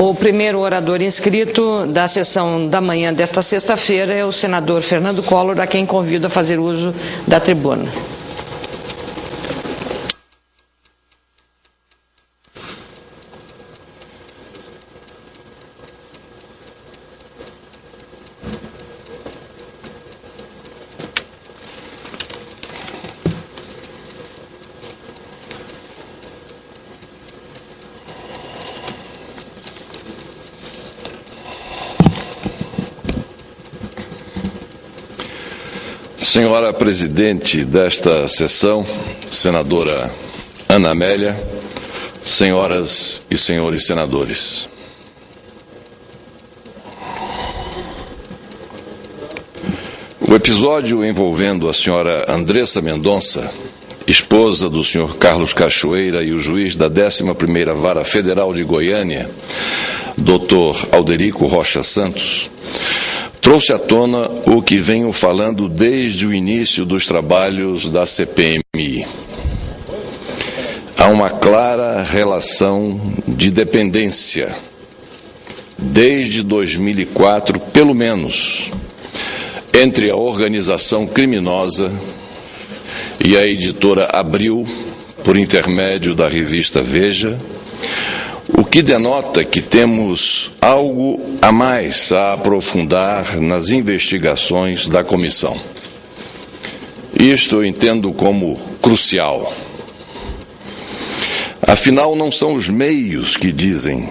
O primeiro orador inscrito da sessão da manhã desta sexta-feira é o senador Fernando Collor, a quem convido a fazer uso da tribuna. Senhora presidente desta sessão, senadora Ana Amélia, senhoras e senhores senadores. O episódio envolvendo a senhora Andressa Mendonça, esposa do senhor Carlos Cachoeira, e o juiz da 11ª Vara Federal de Goiânia, Dr. Alderico Rocha Santos, trouxe à tona o que venho falando desde o início dos trabalhos da CPMI. Há uma clara relação de dependência, desde 2004, pelo menos, entre a organização criminosa e a editora Abril, por intermédio da revista Veja, o que denota que temos algo a mais a aprofundar nas investigações da comissão. Isto eu entendo como crucial. Afinal, não são os meios que dizem,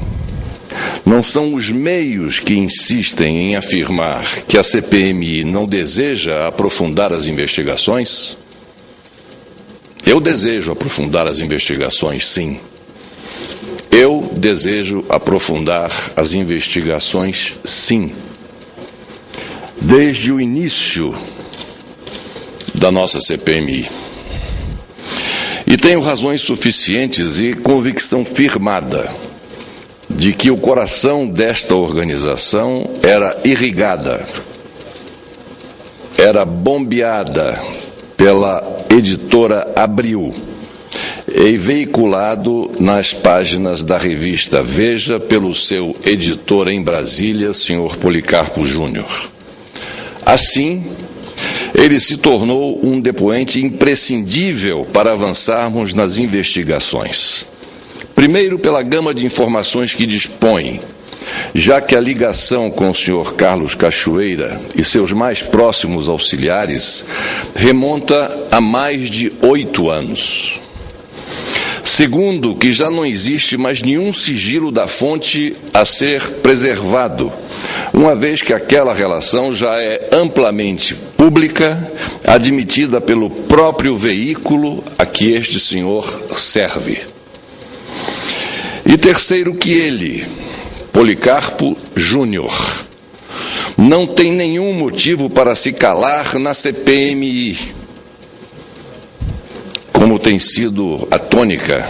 não são os meios que insistem em afirmar que a CPMI não deseja aprofundar as investigações? Eu desejo aprofundar as investigações, sim. Eu desejo aprofundar as investigações, sim. Desde o início da nossa CPMI. E tenho razões suficientes e convicção firmada de que o coração desta organização era irrigada, era bombeada pela editora Abril e veiculado nas páginas da revista Veja pelo seu editor em Brasília, senhor Policarpo Júnior. Assim, ele se tornou um depoente imprescindível para avançarmos nas investigações. Primeiro, pela gama de informações que dispõe, já que a ligação com o senhor Carlos Cachoeira e seus mais próximos auxiliares remonta a mais de 8 anos. Segundo, que já não existe mais nenhum sigilo da fonte a ser preservado, uma vez que aquela relação já é amplamente pública, admitida pelo próprio veículo a que este senhor serve. E terceiro, que ele, Policarpo Júnior, não tem nenhum motivo para se calar na CPMI, como tem sido a tônica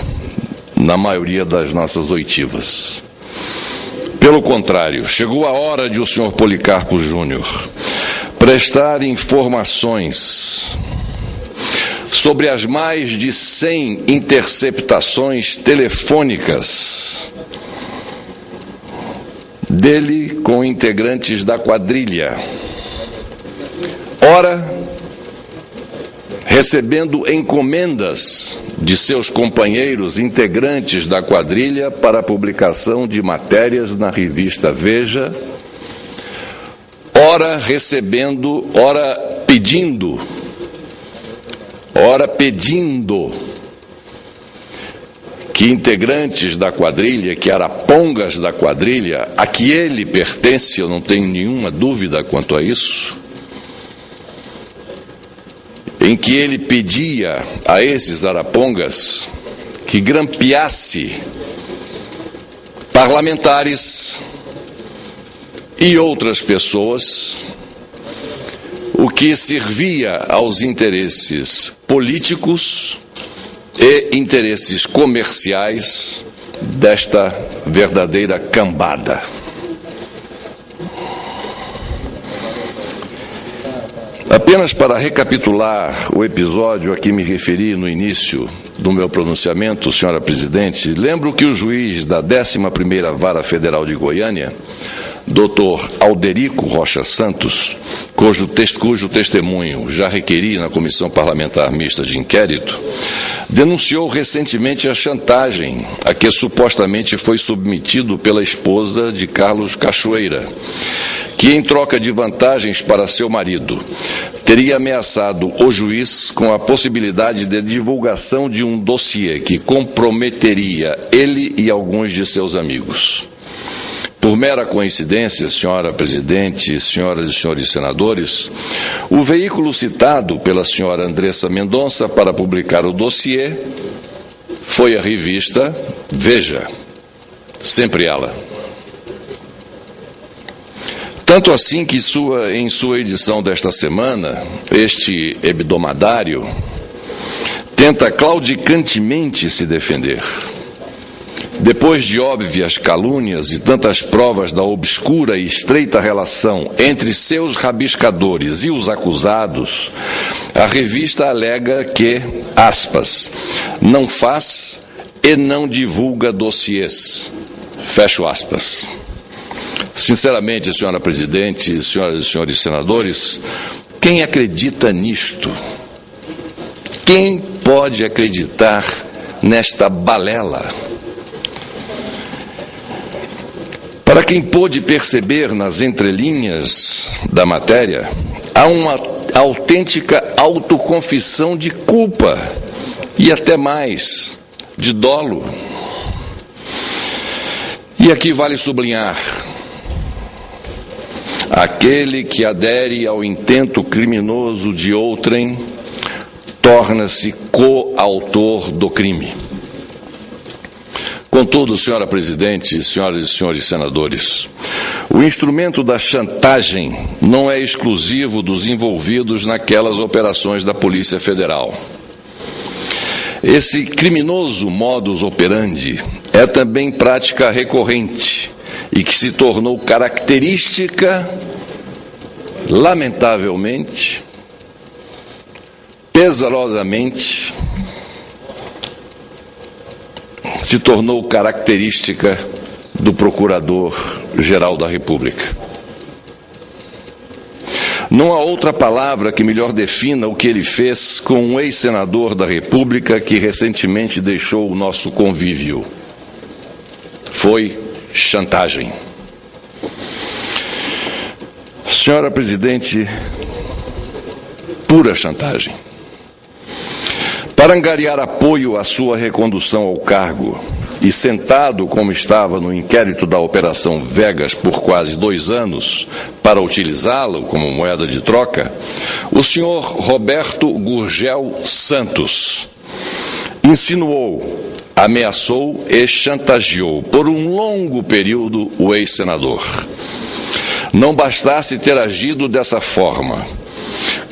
na maioria das nossas oitivas. Pelo contrário, chegou a hora de o senhor Policarpo Júnior prestar informações sobre as mais de 100 interceptações telefônicas dele com integrantes da quadrilha, ora recebendo encomendas de seus companheiros integrantes da quadrilha para a publicação de matérias na revista Veja, ora recebendo, ora pedindo que integrantes da quadrilha, que arapongas da quadrilha, a que ele pertence, eu não tenho nenhuma dúvida quanto a isso, em que ele pedia a esses arapongas que grampeasse parlamentares e outras pessoas, o que servia aos interesses políticos e interesses comerciais desta verdadeira cambada. Apenas para recapitular o episódio a que me referi no início do meu pronunciamento, senhora presidente, lembro que o juiz da 11ª Vara Federal de Goiânia, Dr. Alderico Rocha Santos, cujo testemunho já requeri na Comissão Parlamentar Mista de Inquérito, denunciou recentemente a chantagem a que supostamente foi submetido pela esposa de Carlos Cachoeira, que, em troca de vantagens para seu marido, teria ameaçado o juiz com a possibilidade de divulgação de um dossiê que comprometeria ele e alguns de seus amigos. Por mera coincidência, senhora presidente, senhoras e senhores senadores, o veículo citado pela senhora Andressa Mendonça para publicar o dossiê foi a revista Veja, sempre ela. Tanto assim que em sua edição desta semana, este hebdomadário tenta claudicantemente se defender. Depois de óbvias calúnias e tantas provas da obscura e estreita relação entre seus rabiscadores e os acusados, a revista alega que, aspas, não faz e não divulga dossiês, fecho aspas. Sinceramente, senhora presidente, senhoras e senhores senadores, quem acredita nisto? Quem pode acreditar nesta balela? Para quem pôde perceber nas entrelinhas da matéria, há uma autêntica autoconfissão de culpa e até mais, de dolo. E aqui vale sublinhar: aquele que adere ao intento criminoso de outrem torna-se coautor do crime. Contudo, senhora presidente, senhoras e senhores senadores, o instrumento da chantagem não é exclusivo dos envolvidos naquelas operações da Polícia Federal. Esse criminoso modus operandi é também prática recorrente e que se tornou característica, lamentavelmente, pesarosamente, se tornou característica do Procurador-Geral da República. Não há outra palavra que melhor defina o que ele fez com um ex-senador da República que recentemente deixou o nosso convívio. Foi chantagem. Senhora presidente, pura chantagem. Para angariar apoio à sua recondução ao cargo, e sentado como estava no inquérito da Operação Vegas por quase 2 anos, para utilizá-lo como moeda de troca, o senhor Roberto Gurgel Santos insinuou, ameaçou e chantageou por um longo período o ex-senador. Não bastasse ter agido dessa forma,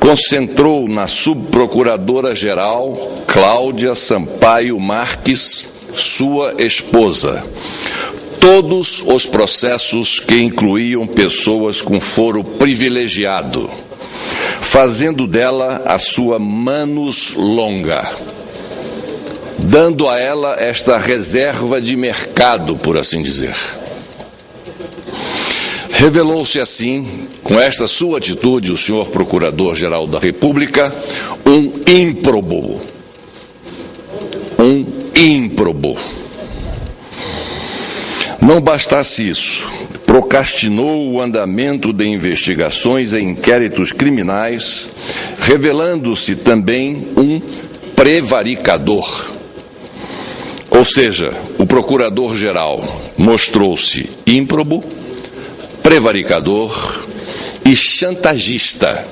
concentrou na subprocuradora-geral Cláudia Sampaio Marques, sua esposa, todos os processos que incluíam pessoas com foro privilegiado, fazendo dela a sua manus longa, dando a ela esta reserva de mercado, por assim dizer. Revelou-se assim, com esta sua atitude, o senhor Procurador-Geral da República, um ímprobo. Não bastasse isso, procrastinou o andamento de investigações e inquéritos criminais, revelando-se também um prevaricador. Ou seja, o Procurador-Geral mostrou-se ímprobo, prevaricador e chantagista,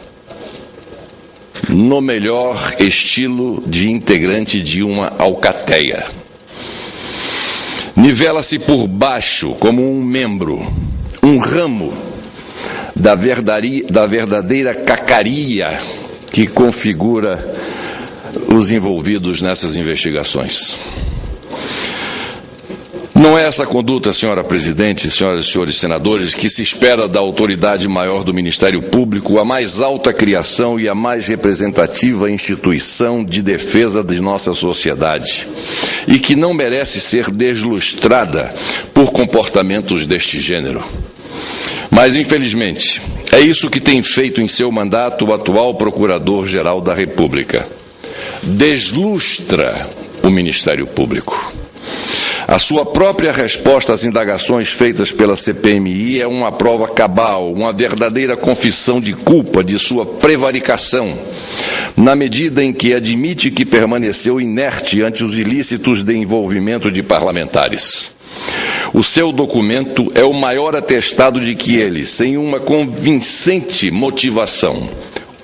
no melhor estilo de integrante de uma alcateia. Nivela-se por baixo como um membro, um ramo da verdadeira cacaria que configura os envolvidos nessas investigações. Não é essa conduta, senhora presidente, senhoras e senhores senadores, que se espera da autoridade maior do Ministério Público, a mais alta criação e a mais representativa instituição de defesa de nossa sociedade, e que não merece ser deslustrada por comportamentos deste gênero. Mas, infelizmente, é isso que tem feito em seu mandato o atual Procurador-Geral da República. Deslustra o Ministério Público. A sua própria resposta às indagações feitas pela CPMI é uma prova cabal, uma verdadeira confissão de culpa de sua prevaricação, na medida em que admite que permaneceu inerte ante os ilícitos de envolvimento de parlamentares. O seu documento é o maior atestado de que ele, sem uma convincente motivação,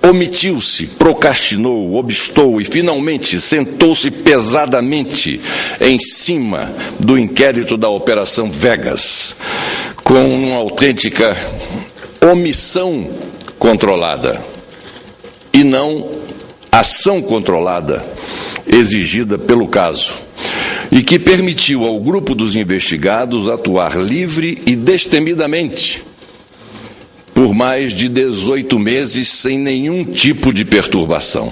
omitiu-se, procrastinou, obstou e, finalmente, sentou-se pesadamente em cima do inquérito da Operação Vegas, com uma autêntica omissão controlada e não ação controlada exigida pelo caso, e que permitiu ao grupo dos investigados atuar livre e destemidamente por mais de 18 meses sem nenhum tipo de perturbação.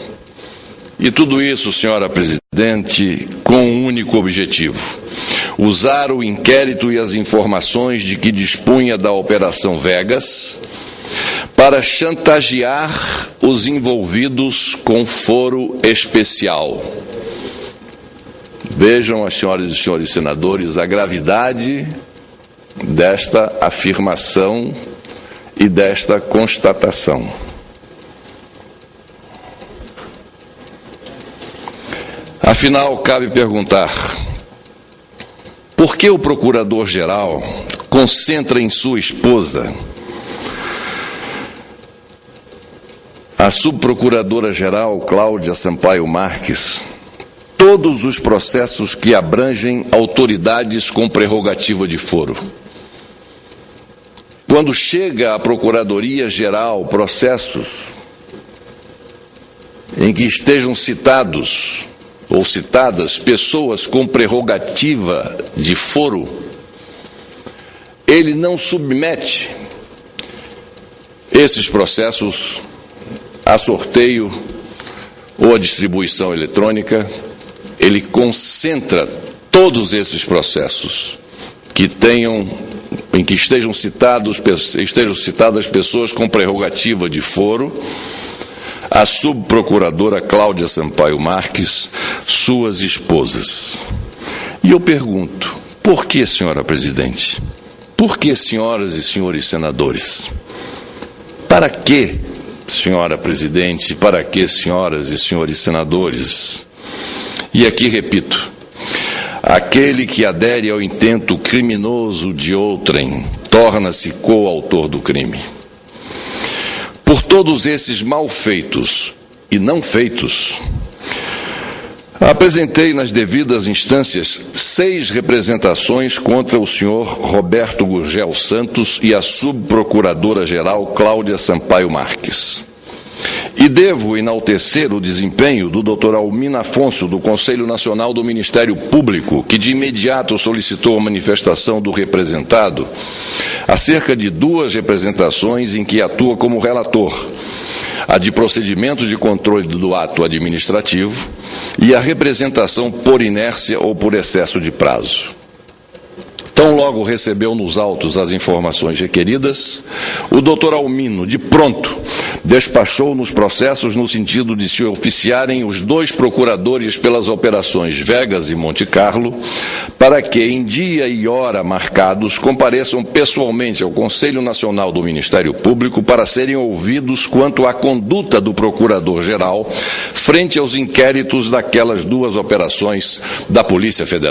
E tudo isso, senhora presidente, com um único objetivo: usar o inquérito e as informações de que dispunha da Operação Vegas para chantagear os envolvidos com foro especial. Vejam, as senhoras e senhores senadores, a gravidade desta afirmação e desta constatação. Afinal, cabe perguntar: por que o Procurador-Geral concentra em sua esposa, a Subprocuradora-Geral Cláudia Sampaio Marques, todos os processos que abrangem autoridades com prerrogativa de foro? Quando chega à Procuradoria-Geral processos em que estejam citados ou citadas pessoas com prerrogativa de foro, ele não submete esses processos a sorteio ou a distribuição eletrônica. Ele concentra todos esses processos em que estejam citadas pessoas com prerrogativa de foro, a subprocuradora Cláudia Sampaio Marques, suas esposas. E eu pergunto: por que, senhora presidente? Por que, senhoras e senhores senadores? Para que, senhora presidente? Para que, senhoras e senhores senadores? E aqui repito: aquele que adere ao intento criminoso de outrem torna-se coautor do crime. Por todos esses mal feitos e não feitos, apresentei nas devidas instâncias 6 representações contra o senhor Roberto Gurgel Santos e a subprocuradora-geral Cláudia Sampaio Marques. E devo enaltecer o desempenho do Dr. Almino Afonso, do Conselho Nacional do Ministério Público, que de imediato solicitou a manifestação do representado acerca de 2 representações em que atua como relator: a de procedimento de controle do ato administrativo e a representação por inércia ou por excesso de prazo. Tão logo recebeu nos autos as informações requeridas, o doutor Almino, de pronto, despachou nos processos no sentido de se oficiarem os 2 procuradores pelas operações Vegas e Monte Carlo, para que, em dia e hora marcados, compareçam pessoalmente ao Conselho Nacional do Ministério Público para serem ouvidos quanto à conduta do Procurador-Geral frente aos inquéritos daquelas 2 operações da Polícia Federal.